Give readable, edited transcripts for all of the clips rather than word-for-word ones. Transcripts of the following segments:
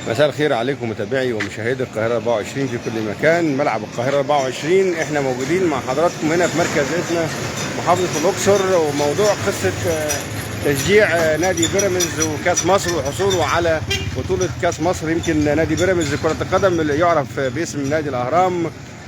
مساء الخير عليكم متابعي ومشاهدي القاهرة 24 في كل مكان. ملعب القاهرة 24 احنا موجودين مع حضراتكم هنا في مركز اسنا محافظة الأقصر، وموضوع قصة تشجيع نادي بيراميدز وكاس مصر وحصوله على بطولة كاس مصر. يمكن نادي بيراميدز كرة القدم اللي يعرف باسم نادي الأهرام،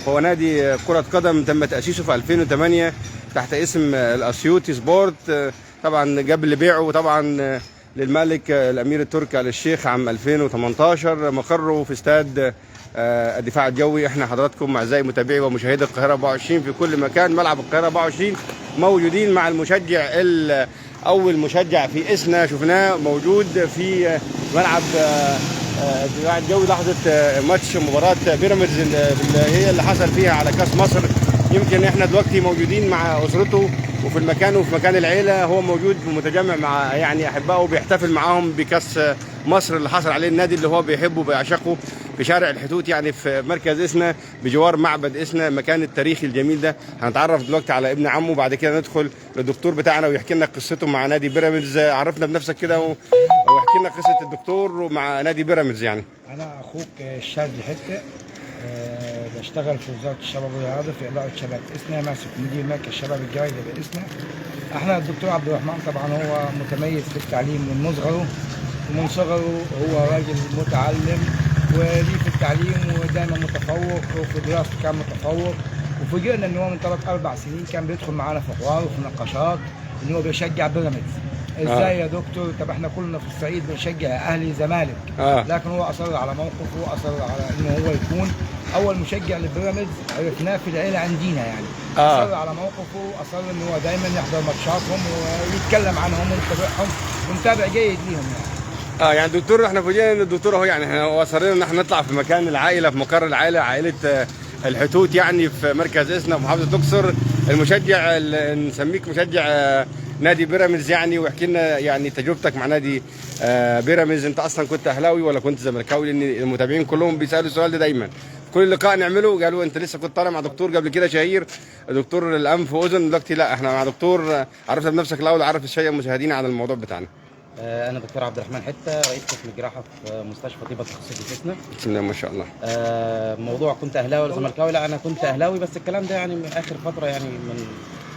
هو نادي كرة قدم تم تأسيسه في 2008 تحت اسم الأسيوطي سبورت. طبعا قبل بيعه طبعا للملك الامير التركي آل الشيخ عام 2018. مقره في استاد الدفاع الجوي. احنا حضراتكم اعزائي متابعي ومشاهدي القاهره 24 في كل مكان، ملعب القاهره 24 موجودين مع المشجع اول مشجع في اسنا شفناه موجود في ملعب الدفاع الجوي لحظه ماتش مباراه بيراميدز اللي حصل فيها على كاس مصر. يمكن احنا دلوقتي موجودين مع اسرته وفي المكان وفي مكان العيله، هو موجود متجمع مع يعني احبائه بيحتفل معاهم بكاس مصر اللي حصل عليه النادي اللي هو بيحبه وبيعشقه في شارع الحتوت، يعني في مركز اسنا بجوار معبد اسنا، المكان التاريخي الجميل ده. هنتعرف دلوقتي على ابن عمه وبعد كده ندخل للدكتور بتاعنا ويحكي لنا قصته مع نادي بيراميدز. عرفنا بنفسك كده واحكي لنا قصه الدكتور مع نادي بيراميدز. يعني انا اخوك الشاذلي حته، بشتغل في وزاره الشباب والرياضه في اداره شباب اسنا، ماسك مدير مركز الشباب الجايزه باسنا. احنا الدكتور عبد الرحمن طبعا هو متميز في التعليم من صغره، ومن صغره هو راجل متعلم وليه في التعليم ودايما متفوق، وفي دراسته كان متفوق. وفوجئنا ان هو من 3-4 سنين كان بيدخل معانا في حوار وفي نقاشات ان هو بيشجع بيراميدز. ازاي يا دكتور؟ طب احنا كلنا في الصعيد بنشجع اهلي زمالك، لكن هو اصر على موقفه واصر على انه هو يكون اول مشجع للبيراميدز. عرفناه في العيله عندنا يعني. اصر على موقفه واصر انه هو دايما يحضر ماتشاتهم ويتكلم عنهم ويتابعهم ومتابع جيد ليهم يعني. يعني دكتور، احنا فوجئنا ان الدكتور اهو، يعني احنا اصرينا ان احنا نطلع في مكان العائله، في مقر العائله، عائله الحتوت يعني في مركز اسنا في محافظه الاقصر. المشجع نسميك مشجع نادي بيراميدز يعني، واحكي لنا يعني تجربتك مع نادي بيراميدز. انت اصلا كنت اهلاوي ولا كنت زملكاوي؟ لان المتابعين كلهم بيسالوا السؤال ده دايما كل لقاء نعمله. قالوا انت لسه كنت طالع مع دكتور قبل كده شهير، دكتور الانف واذن، دلوقتي لا احنا مع دكتور. عرفنا بنفسك الاول، عرف الشيء المشاهدين على الموضوع بتاعنا. أنا دكتور عبد الرحمن حتة، رئيس قسم الجراحة في مستشفى طيبة التخصصي في اسنا. بسم الله ما شاء الله. موضوع كنت أهلاوي ولا زملكاوي؟ لا أنا كنت أهلاوي، بس الكلام ده يعني من آخر فترة، يعني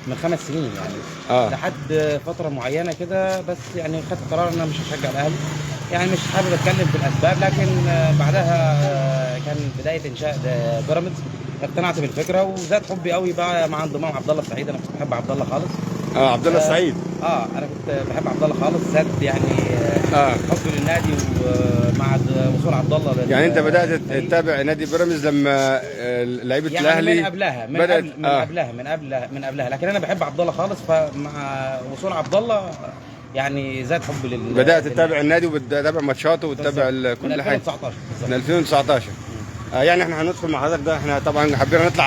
من 5 سنين يعني. لحد فترة معينة كده، بس يعني خدت قرار إن أنا مش هشجع الأهلي. يعني مش حابب أتكلم في الأسباب، لكن بعدها كان بداية إنشاء بيراميدز. اقتنعت بالفكرة وزاد حبي قوي بقى مع انضمام عبد الله السعيد. أنا كنت بحب عبد الله خالص. عبد الله السعيد. انا كنت بحب عبد الله خالص، زاد يعني حبي للنادي ومع وصول عبد الله يعني انت بدات تتابع نادي بيراميدز لما لعيبه يعني الاهلي من قبلها من قبلها، لكن انا بحب عبد الله خالص، فمع وصول عبد الله يعني زاد حبي بدات تتابع النادي وتتابع ماتشاته وتتابع كل حاجه من 2019. يعني احنا هندخل مع حضرتك ده، احنا طبعا حابين نطلع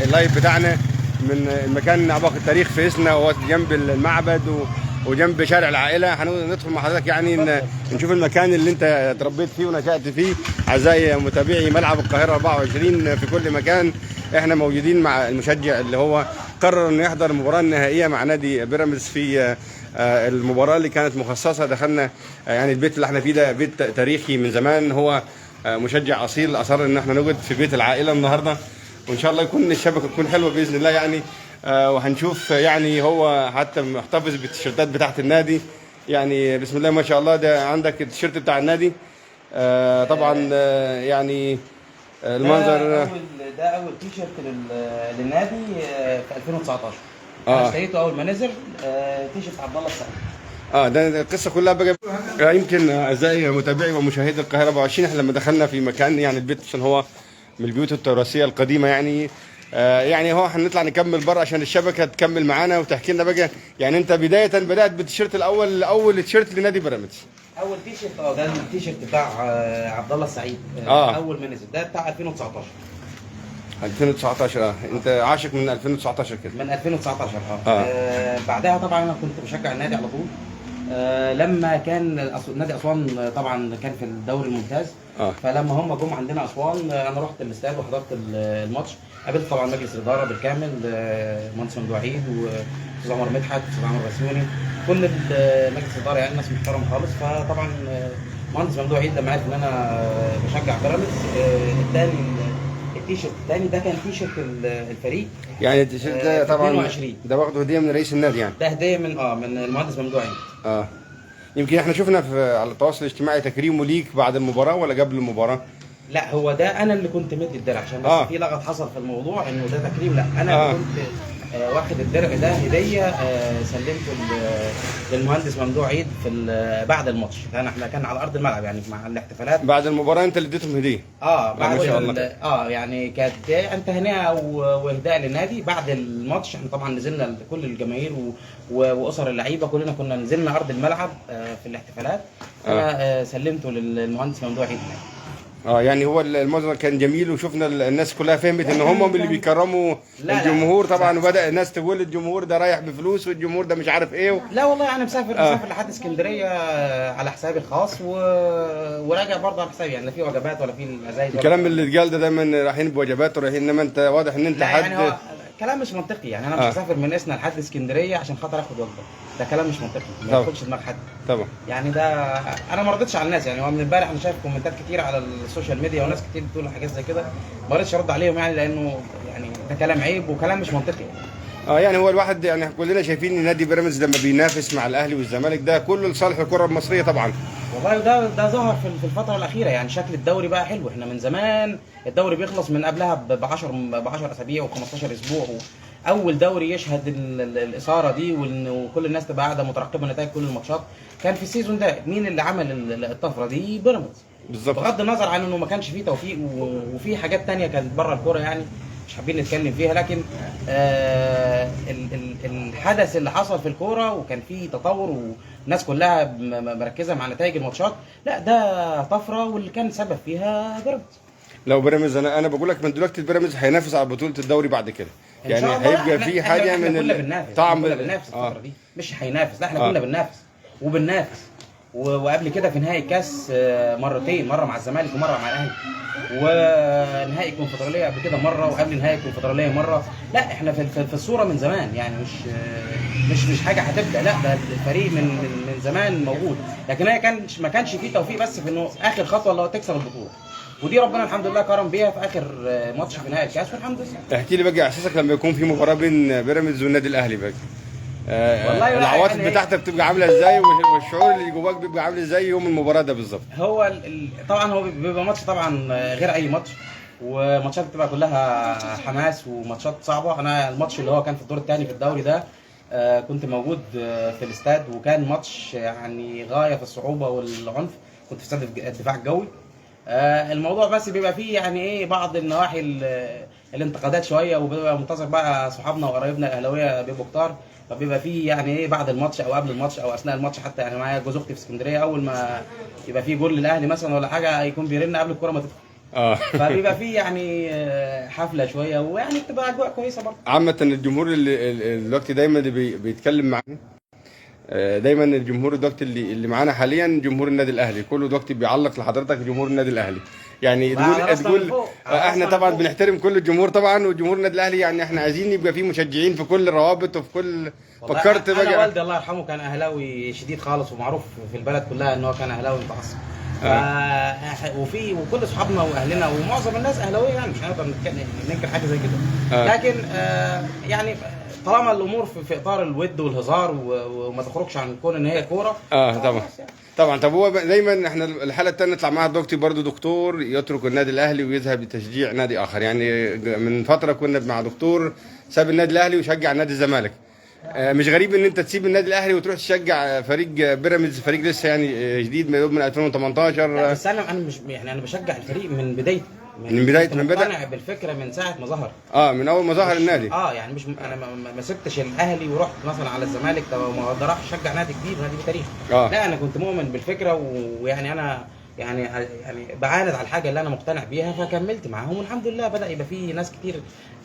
اللايف بتاعنا من المكان عباق التاريخ في اسنا، وهو جنب المعبد وجنب شارع العائله. هندخل مع حضرتك يعني نشوف المكان اللي انت تربيت فيه ونشأت فيه. اعزائي متابعي ملعب القاهره 24 في كل مكان، احنا موجودين مع المشجع اللي هو قرر انه يحضر المباراه النهائيه مع نادي بيراميدز في المباراه اللي كانت مخصصه. دخلنا يعني البيت اللي احنا فيه ده بيت تاريخي من زمان، هو مشجع اصيل اصر ان احنا نقعد في بيت العائله النهارده، وان شاء الله يكون الشبكه تكون حلوه باذن الله يعني. وهنشوف يعني هو حتى محتفظ بالتيشيرتات بتاعت النادي يعني، بسم الله ما شاء الله. ده عندك التيشيرت بتاع النادي طبعا يعني المنظر ده اول تيشيرت للنادي في 2019. انا اشتريته اول ما نزل، تيشيرت عبد الله السعيد. ده القصه كلها بقى. يمكن اعزائي متابعي ومشاهدي القاهره 24، احنا لما دخلنا في مكان يعني البيت عشان هو من البيوت التراثيه القديمه يعني. يعني هو هنطلع نكمل بره عشان الشبكه تكمل معانا وتحكي لنا بقى. يعني انت بدايه بدات بالتيشيرت اول تيشيرت لنادي بيراميدز. اول تيشيرت ده التيشيرت بتاع عبد الله السعيد. اول ما نزل ده بتاع 2019. 2019 انت عاشق من 2019 كده؟ من 2019 بعدها طبعا انا كنت بشجع النادي على طول. لما كان نادي اسوان طبعا كان في الدوري الممتاز. فلما هم جم عندنا اسوان انا رحت الاستاد وحضرت الماتش. قابلت طبعا مجلس الاداره بالكامل، مهندس ممدوح عيد واستاذ عمر مدحت واستاذ عمر بسيوني، كل مجلس الاداره يعني ناس محترمه خالص. فطبعا مهندس ممدوح عيد لما عرف ان انا بشجع بيراميدز اداني التيشيرت الثاني. ده كان تيشيرت الفريق يعني التيشيرت ده طبعا 22. ده واخده هديه من رئيس النادي يعني؟ ده هديه من المهندس ممدوح عيد. يمكن احنا شفنا على التواصل الاجتماعي تكريمه ليك بعد المباراه ولا قبل المباراه؟ لا هو ده انا اللي كنت مدي الدرع، عشان بس في لغط حصل في الموضوع انه ده تكريم. لا انا اللي كنت واخد الدرع ده هديه، سلمته للمهندس ممدوح عيد في بعد الماتش. احنا كان على ارض الملعب يعني مع الاحتفالات بعد المباراه انت اللي اديتهم هديه؟ بعد ما شاء الله. يعني كانت تهنئه واهداء للنادي بعد الماتش. احنا طبعا نزلنا كل الجماهير واسر اللعيبه كلنا كنا نزلنا ارض الملعب في الاحتفالات. انا سلمته للمهندس ممدوح عيد. يعني هو الموضوع كان جميل، وشفنا الناس كلها فهمت ان هم اللي بيكرموا الجمهور طبعا. وبدا الناس تقول الجمهور ده رايح بفلوس والجمهور ده مش عارف ايه لا والله انا مسافر لحد اسكندريه على حسابي الخاص وراجع برضه على حسابي، يعني لا في وجبات ولا في الازايز. الكلام اللي اتقال ده دايما رايحين بوجبات ورايحين، انما انت واضح ان انت لا حد يعني هو كلام مش منطقي. يعني انا مش هسافر من اسنا لحد اسكندريه عشان خاطر اخد وجبه. ده كلام مش منطقي، ما يدخلش دماغ حد طبعا. يعني ده انا ما رضيتش على الناس. يعني هو من امبارح انا شايف كومنتات كتير على السوشيال ميديا وناس كتير بتقول حاجات زي كده، ما رضيتش ارد عليهم يعني، لانه يعني ده كلام عيب وكلام مش منطقي. يعني هو الواحد يعني كلنا شايفين ان نادي بيراميدز لما بينافس مع الاهلي والزمالك ده كله لصالح الكره المصريه طبعا. والله ده ظهر في الفتره الاخيره. يعني شكل الدوري بقى حلو. احنا من زمان الدوري بيخلص من قبلها ب 10 اسابيع و15 اسبوع، اول دوري يشهد الاثاره دي وكل الناس تبقى قاعده مترقبه نتائج كل الماتشات. كان في السيزون ده مين اللي عمل الطفره دي؟ بيراميدز. بالظبط. بغض النظر عن انه ما كانش فيه توفيق وفي حاجات ثانيه كانت بره الكوره يعني مش حابين نتكلم فيها، لكن الحدث اللي حصل في الكوره وكان فيه تطور والناس كلها مركزه مع نتائج الماتشات، لا ده طفره واللي كان سبب فيها بيراميدز. لو بيراميدز انا بقول لك من دلوقتي البيراميدز هينافس على بطوله الدوري بعد كده، يعني هيبقى في حاجه من طعم. كنا بننافس الفتره دي، مش هينافس، لا احنا كنا بننافس وبننافس وقبل كده في نهائي الكاس مرتين، مره مع الزمالك ومره مع الاهلي، ونهائي الكونفدراليه قبل كده مره، وقبل نهائي الكونفدراليه مره. لا احنا في الصوره من زمان يعني، مش حاجه هتبدا، لا ده الفريق من زمان موجود. لكن هي ما كانش فيه توفيق بس في انه اخر خطوه اللي هو تكسب البطوله، ودي ربنا الحمد لله كرم بيها في اخر ماتش في نهائي الكاس والحمد لله. احكي لي بقى احساسك لما يكون في مباراه بين بيراميدز والنادي الاهلي بقى. والله العواطف يعني بتاعتك بتبقى عامله ازاي والشعور اللي جواك بيبقى عامل ازاي يوم المباراه ده بالظبط؟ هو طبعا هو بيبقى ماتش طبعا غير اي ماتش، وماتشات بتبقى كلها حماس وماتشات صعبه. انا الماتش اللي هو كان في الدور الثاني في الدوري ده كنت موجود في الاستاد، وكان ماتش يعني غايه في الصعوبه والعنف. كنت في استاد الدفاع الجوي. الموضوع بس بيبقى فيه يعني ايه بعض النواحي الانتقادات شويه، وبيبقى منتظر بقى صحابنا وقرايبنا الاهلاويه بيبقوا كتار، فبيبقى فيه يعني ايه بعد الماتش او قبل الماتش او اثناء الماتش حتى. يعني معايا جوز اختي في اسكندريه، اول ما يبقى فيه جول للاهلي مثلا ولا حاجه يكون بيرن قبل الكوره ما تدخل. فبيبقى فيه يعني حفله شويه، ويعني بتبقى اجواء كويسه برضه. عامه الجمهور اللي دلوقتي دايما بيتكلم معانا، دايما الجمهور دلوقتي اللي معانا حاليا جمهور النادي الاهلي، كله دلوقتي بيعلق لحضرتك جمهور النادي الاهلي. يعني تقول احنا طبعا بنحترم كل الجمهور طبعا، وجمهور النادي الاهلي يعني احنا عايزين يبقى فيه مشجعين في كل الروابط وفي كل. فكرت بقى انا والدي الله يرحمه كان اهلاوي شديد خالص، ومعروف في البلد كلها ان هو كان اهلاوي متعصب. وكل اصحابنا واهلنا ومعظم الناس اهلاويه، يعني مش هنقدر ننكر حاجه زي كده. لكن يعني طالما الامور في اطار الود والهزار وما تخرجش عن كون ان هي كوره. طبعا. طب هو دايما احنا الحاله الثانيه نطلع معاها الدكتور برضه، دكتور يترك النادي الاهلي ويذهب لتشجيع نادي اخر. يعني من فتره كنا مع دكتور ساب النادي الاهلي وشجع نادي الزمالك. مش غريب ان انت تسيب النادي الاهلي وتروح تشجع فريق بيراميدز، فريق لسه يعني جديد من 2018. بس انا مش يعني انا بشجع الفريق من بدايته، من بدأ مقتنع بالفكره من ساعه ما ظهر. من اول ما ظهر النادي. يعني مش انا ما سبتش الاهلي ورحت مثلا على الزمالك، طب ما راح اشجع نادي جديد ونادي بتاريخ. لا انا كنت مؤمن بالفكره، ويعني انا يعني بعاند على الحاجه اللي انا مقتنع بيها، فكملت معاهم والحمد لله بدا يبقى في ناس كتير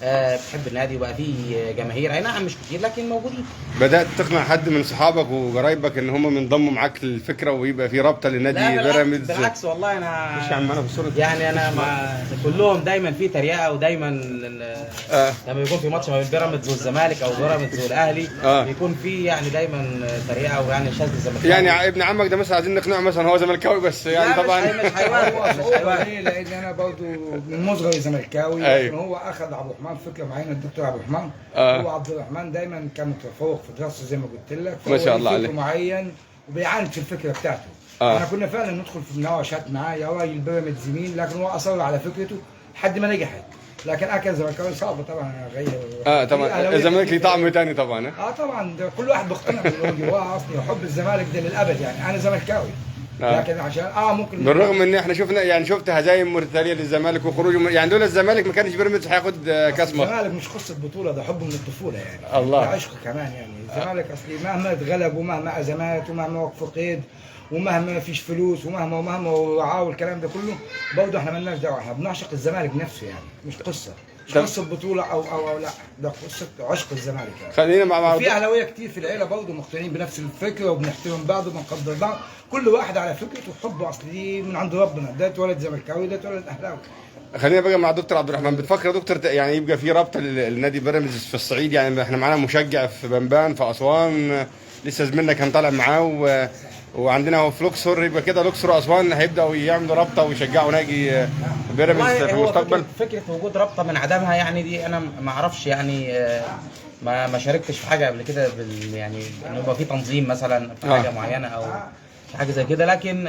بتحب النادي، وبقى في جماهير، اي نعم مش كتير لكن موجودين. بدات تقنع حد من صحابك وقرايبك ان هم ينضموا معاك للفكره ويبقى في رابطه لنادي بيراميدز؟ بالعكس والله انا مش يا عم انا في الصوره يعني انا كلهم دايما في تريقه، ودايما لما يكون في ماتش ما بين بيراميدز والزمالك او بيراميدز والاهلي بيكون في يعني دايما تريقه، ويعني شاذ الزمالك. يعني ابن عمك ده مثلا عايزين نقنعه مثلا هو زملكاوي بس يعني طبعا مش حيوان لان انا برضه من مصغري زملكاوي. لكن هو اخذ عبد الرحمن فكره معينه، الدكتور عبد الرحمن. هو عبد الرحمن دايما كان متفوق في دراسته زي ما قلت لك، ما شاء الله عليه، معين وبيعاند في الفكره بتاعته. احنا كنا فعلا ندخل في مناقشات معاه، يا راجل بيراميدز يمين، لكن هو اصر على فكرته لحد ما نجحت. لكن اكل زملكاوي صعب طبعا اغير. طبعا الزمالك ليه طعم ثاني طبعا. طبعا كل واحد بيقتنع باللي جواه اصلي، وحب الزمالك ده للابد. يعني انا زملكاوي لكن عشان ممكن بالرغم ان احنا شفنا يعني شفت هزايم متتاليه للزمالك وخروجه، يعني لولا الزمالك ما كانش بيراميدز هياخد كاس مصر. الزمالك مش قصه بطوله، ده حب من الطفوله يعني. الله، ده عشق كمان يعني. الزمالك اصلي مهما اتغلب ومهما ازمات ومهما وقفوا قيد ومهما ما فيش فلوس ومهما وعاء والكلام ده كله، برضه احنا مالناش دعوه، احنا بنعشق الزمالك نفسه يعني. مش قصه بطوله او لا، ده قصه عشق الزمالك يعني. خلينا مع بعض. في اهلاويه كتير في العيله برضه مقتنعين بنفس الفكره، وبنحترم بعض وبنقدر بعض، كل واحد على فكرته وحبه اصلي من عند ربنا. ده اتولد زملكاوي، ده اتولد اهلاوي. خلينا بقى مع دكتور عبد الرحمن. بتفكر يا دكتور يعني يبقى في رابطه للنادي بيراميدز في الصعيد؟ يعني احنا معانا مشجع في بنبان في اسوان، لسه زميلنا كان طالع معاه وعندنا هو في لوكسور، يبقى كده لوكسور واسوان هيبداوا يعملوا رابطه ويشجعوا نادي بيراميدز في المستقبل. فكره وجود رابطه من عدمها يعني دي انا ما اعرفش يعني. ما شاركتش في حاجه قبل كده يعني ان يبقى في تنظيم مثلا في حاجه معينه او حاجه زي كده، لكن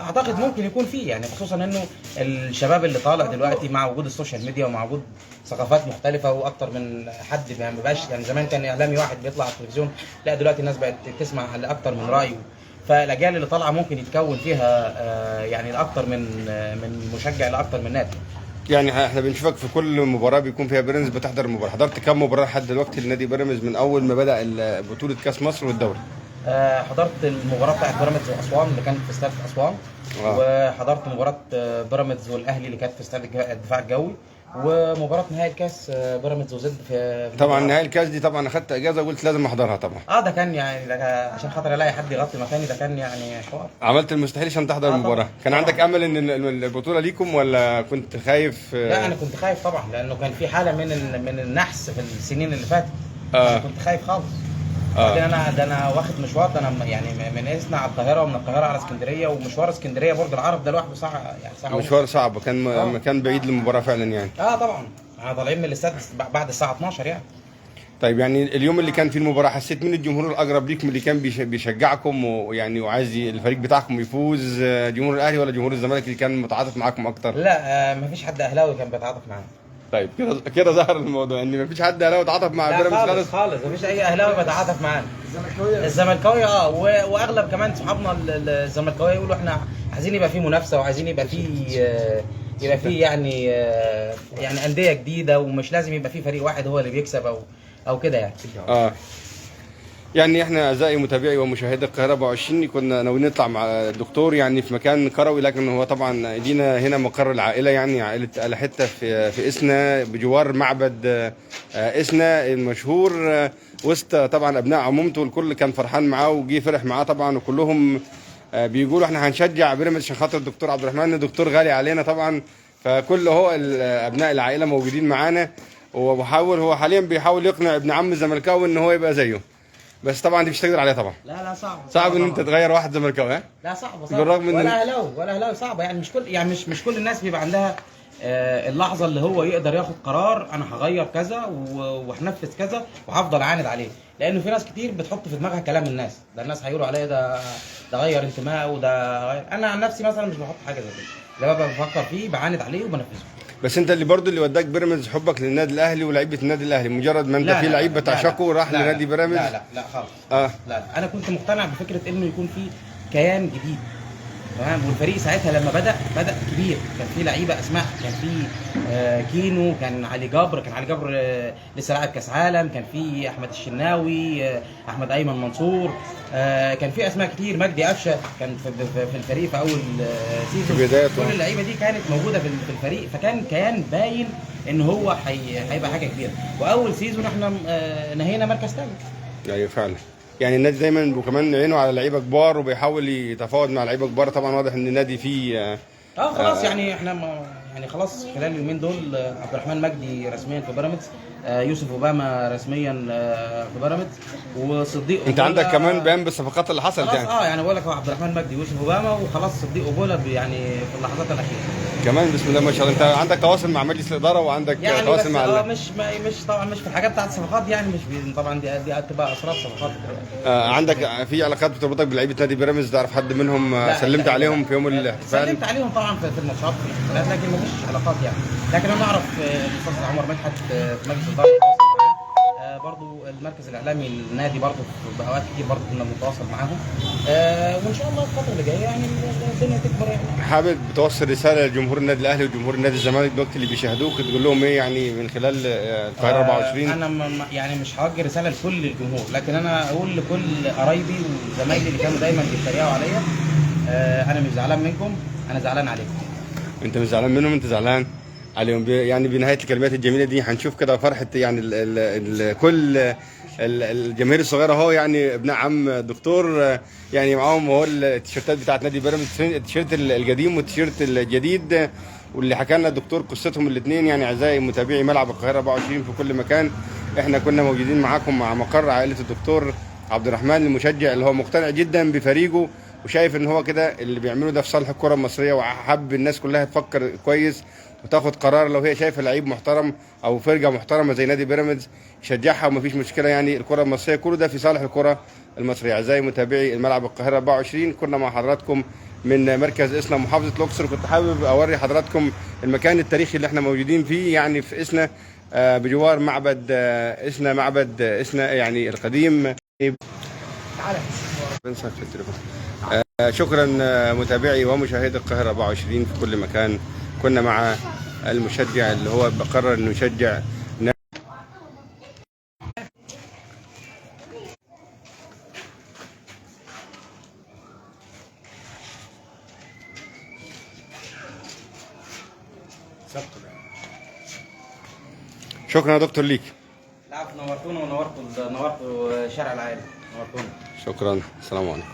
اعتقد ممكن يكون فيه يعني، خصوصا انه الشباب اللي طالع دلوقتي مع وجود السوشيال ميديا ومع وجود ثقافات مختلفه واكتر من حد، ما بيبقاش يعني زمان كان اعلامي واحد بيطلع على التلفزيون، لا دلوقتي الناس بقت تسمع لاكتر من راي، فالاجيال اللي طالعه ممكن يتكون فيها يعني لاكتر من مشجع لاكتر من نادي. يعني احنا بنشوفك في كل مباراه بيكون فيها بيراميدز بتحضر المباراه، حضرت كم مباراه لحد دلوقتي لنادي بيراميدز من اول ما بدا بطوله كاس مصر والدوري؟ حضرت المباراه بتاعت بيراميدز واسوان اللي كانت في استاد اسوان، وحضرت مباراه بيراميدز والاهلي اللي كانت في استاد الدفاع الجوي، ومباراه نهائي الكاس بيراميدز وزد في طبعا نهائي الكاس دي طبعا اخدت اجازه وقلت لازم احضرها طبعا. ده كان يعني عشان خاطر الاقي حد يغطي مكاني، ده كان يعني حوار. عملت المستحيل عشان تحضر المباراه. كان عندك امل ان البطوله ليكم ولا كنت خايف؟ لا انا كنت خايف طبعا، لانه كان في حاله من النحس في السنين اللي فاتت. كنت خايف خالص. بعدين انا واخد مشوار، ده انا يعني من اسنا على القاهره ومن القاهره على اسكندريه، ومشوار اسكندريه برج العرب ده لوحده ساعه يعني ساعه مشوار صعب، كان مكان بعيد للمباراه فعلا يعني. طبعا احنا طالعين من الاستاد بعد الساعه 12 يعني. طيب يعني اليوم اللي كان فيه المباراه حسيت مين الجمهور الاقرب ليكم اللي كان بيشجعكم ويعني وعايز الفريق بتاعكم يفوز، جمهور الاهلي ولا جمهور الزمالك اللي كان متعاطف معاكم اكتر؟ لا مفيش حد اهلاوي كان بيتعاطف معانا. طيب كده ظهر الموضوع ان مفيش حد اهلاوي يتعاطف مع بيراميدز خالص مفيش اي اهلاوي بيتعاطف معانا. الزملكاوي واغلب كمان صحابنا الزملكاويه يقولوا احنا عايزين يبقى في منافسه، وعايزين يبقى في يعني انديه جديده، ومش لازم يبقى في فريق واحد هو اللي بيكسب او كده يعني. يعني احنا اعزائي متابعي ومشاهدي القاهره 24 كنا ناويين نطلع مع الدكتور يعني في مكان كروي، لكن هو طبعا لينا هنا مقر العائله، يعني عائله آل حته في اسنا بجوار معبد اسنا المشهور، وسط طبعا ابناء عمومته، الكل كان فرحان معاه وجي فرح معاه طبعا، وكلهم بيقولوا احنا هنشجع بيراميدز عشان خاطر الدكتور عبد الرحمن، الدكتور غالي علينا طبعا، فكل هو ابناء العائله موجودين معانا، هو حاليا بيحاول يقنع ابن عم الزملكاوي ان هو يبقى زيه، بس طبعا دي مش تقدر عليها طبعا. لا صعب ان انت تغير واحد زملكاوي. لا صعب بالرغم من ولا اهلاوي صعبه يعني. مش كل الناس بيبقى عندها اللحظه اللي هو يقدر ياخد قرار انا هغير كذا وهنفذ كذا وهفضل عاند عليه، لانه في ناس كتير بتحط في دماغها كلام الناس، ده الناس هيقولوا عليا ده غير انتمائه وده غير. انا عن نفسي مثلا مش بحط حاجه زي كده، لما بفكر فيه بعاند عليه وبنفذه. بس انت اللي برضه اللي وداك بيراميدز حبك للنادي الاهلي ولاعيبه النادي الاهلي، مجرد ما انت في لعيب بتعشقه راح لنادي بيراميدز؟ لا خالص. لا انا كنت مقتنع بفكره انه يكون في كيان جديد، تمام. والفريق ساعتها لما بدأ كبير، كان في لعيبه اسماء، كان في كينو، كان علي جبر لسه لاعب كاس عالم، كان في احمد الشناوي، احمد ايمن منصور، كان في اسماء كتير، مجدي قفشه كان في الفريق في اول سيزون. كل اللعيبه دي كانت موجوده في الفريق، فكان كيان باين ان هو هيبقى حاجه كبيره. واول سيزون احنا نهينا مركز ثالث. ايوه فعلا. يعني النادي دايما وكمان عينه على لعيبه كبار وبيحاول يتفاوض مع لعيبه كبار. طبعا واضح ان النادي فيه خلاص يعني احنا يعني خلاص خلال اليومين دول عبد الرحمن مجدي رسميا في بيراميدز، يوسف اوباما رسميا في بيراميدز، وصديق انت عندك كمان بيان بالصفقات اللي حصلت يعني. يعني بقول لك هو عبد الرحمن مجدي ويوسف اوباما، وخلاص صديق اوبولا يعني في اللحظات الاخيره كمان. بسم الله ما شاء الله. انت عندك تواصل مع مجلس الاداره وعندك يعني تواصل مع مش طبعا مش في الحاجات بتاعت الصفقات يعني، مش طبعا دي هتبقى اسرار صفقات. عندك في علاقات بتربطك بلعيبه نادي بيراميدز؟ تعرف حد منهم سلمت عليهم في يوم الاحتفال؟ سلمت عليهم طبعا في الماتشات في الاحتفالات، لكن مفيش علاقات يعني. لكن انا اعرف الاستاذ عمر مدحت في مجلس الاداره برضو المركز الاعلامي للنادي برضو في اوقات كتير برضو كنا بنتواصل معاهم، وان شاء الله الفتره اللي جايه يعني الدنيا تكبر يعني. حابب توصل رساله لجمهور النادي الاهلي وجمهور النادي الزمالك دلوقتي اللي بيشاهدوك، تقول لهم ايه يعني من خلال القاهره 24؟ انا يعني مش هوجه رساله لكل الجمهور، لكن انا اقول لكل قرايبي وزمايلي اللي كانوا دايما بيتريقوا عليا، انا مش زعلان منكم، انا زعلان عليكم. انت مش زعلان منهم، انت زعلان عليهم. يعني بنهايه الكلمات الجميله دي هنشوف كده فرحه يعني كل الجماهير الصغيره اهو، يعني ابن عم دكتور يعني معاهم اهو التيشيرتات بتاعت نادي بيراميدز، التيشيرت القديم والتيشيرت الجديد، واللي حكى لنا الدكتور قصتهم الاثنين. يعني اعزائي متابعي ملعب القاهره 24 في كل مكان، احنا كنا موجودين معاكم مع مقر عائله الدكتور عبد الرحمن المشجع اللي هو مقتنع جدا بفريقه، وشايف ان هو كده اللي بيعمله ده في صالح الكره المصريه، وحب الناس كلها تفكر كويس وتاخد قرار لو هي شايفه لعيب محترم او فرقه محترمه زي نادي بيراميدز يشجعها ومفيش مشكله. يعني الكره المصريه كله ده في صالح الكره المصريه. اعزائي متابعي الملعب القاهره 24 كنا مع حضراتكم من مركز اسنا محافظه الاقصر. كنت حابب اوري حضراتكم المكان التاريخي اللي احنا موجودين فيه، يعني في اسنا بجوار معبد اسنا، معبد اسنا يعني القديم. بنسى في التليفون. شكرا متابعي ومشاهدي القاهره 24 في كل مكان. كنا مع المشجع اللي هو بقرر انه يشجع شكرا يا دكتور ليك. لا نورتونا ونورتوا شارع العائله، نورتونا. شكرا، السلام عليكم.